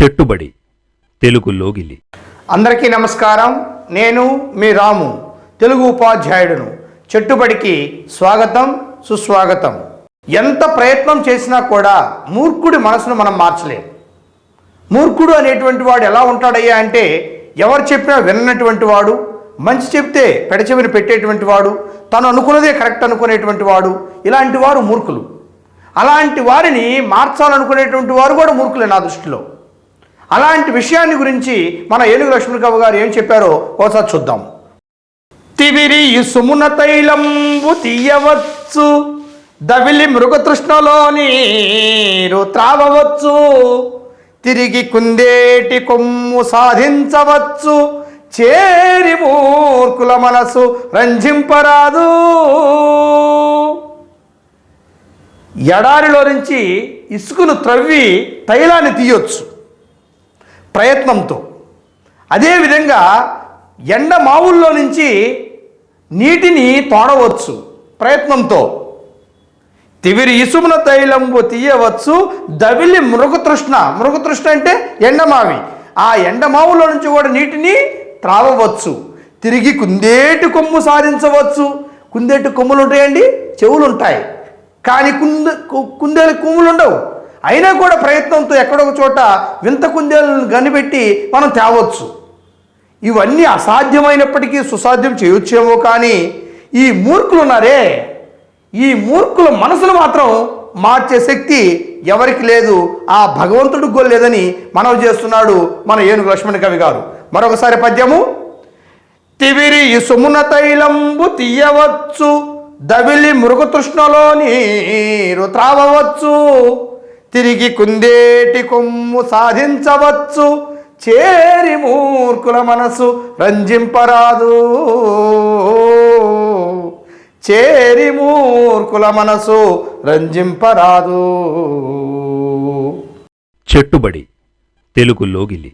చెట్టుబడి తెలుగు లోగిలి. అందరికీ నమస్కారం. నేను మీ రాము, తెలుగు ఉపాధ్యాయుడును. చెట్టుబడికి స్వాగతం, సుస్వాగతం. ఎంత ప్రయత్నం చేసినా కూడా మూర్ఖుడి మనసును మనం మార్చలేం. మూర్ఖుడు అనేటువంటి వాడు ఎలా ఉంటాడయ్యా అంటే, ఎవరు చెప్పినా విన్నటువంటి వాడు, మంచి చెప్తే పెడచెవిని పెట్టేటువంటి వాడు, తను అనుకున్నదే కరెక్ట్ అనుకునేటువంటి వాడు. ఇలాంటి వారు మూర్ఖులు. అలాంటి వారిని మార్చాలనుకునేటువంటి వారు కూడా మూర్ఖులే నా దృష్టిలో. అలాంటి విషయాన్ని గురించి మన ఏనుగు లక్ష్మణరావు గారు ఏం చెప్పారో ఒకసారి చూద్దాం. తివిరి సుమున తైలంబు తీయవచ్చు, దవిలి మృగతృష్ణలో నీరు త్రావవచ్చు, తిరిగి కుందేటి కొమ్ము సాధించవచ్చు, చేరి మూర్ఖుల మనసు రంజింపరాదు. ఎడారిలో నుంచి ఇసుకను త్రవ్వి తైలాన్ని తీయొచ్చు ప్రయత్నంతో. అదేవిధంగా ఎండమావుల్లో నుంచి నీటిని తోడవచ్చు ప్రయత్నంతో. తివిరి ఇసుమున తైలంబు తీయవచ్చు, దవిలి మృగతృష్ణ అంటే ఎండమావి, ఆ ఎండమావులో నుంచి కూడా నీటిని త్రావవచ్చు, తిరిగి కుందేటి కొమ్ము సాధించవచ్చు. కుందేటి కొమ్ములు ఉంటాయండి, చెవులు ఉంటాయి, కానీ కుందేలు కొమ్ములు ఉండవు. అయినా కూడా ప్రయత్నంతో ఎక్కడొక చోట వింత కుందేలను గనిపెట్టి మనం తేవచ్చు. ఇవన్నీ అసాధ్యమైనప్పటికీ సుసాధ్యం చేయొచ్చేమో, కానీ ఈ మూర్ఖులు ఉన్నారే, ఈ మూర్ఖుల మనసును మాత్రం మార్చే శక్తి ఎవరికి లేదు, ఆ భగవంతుడికి కూడా లేదని మనవి చేస్తున్నాడు మన ఏనుగు లక్ష్మణ కవి గారు. మరొకసారి పద్యము. తివిరి సుమున తైలంబు తీయవచ్చు, దవిలి మృగతృష్ణలో నీరు త్రావవచ్చు, తిరిగి కుందేటి కొమ్ము సాధించవచ్చు, చేరి మూర్ఖుల మనసు రంజింపరాదు. చేరి మూర్ఖుల మనసు రంజింపరాదు. చెట్టుబడి తెలుగు లోగిలి.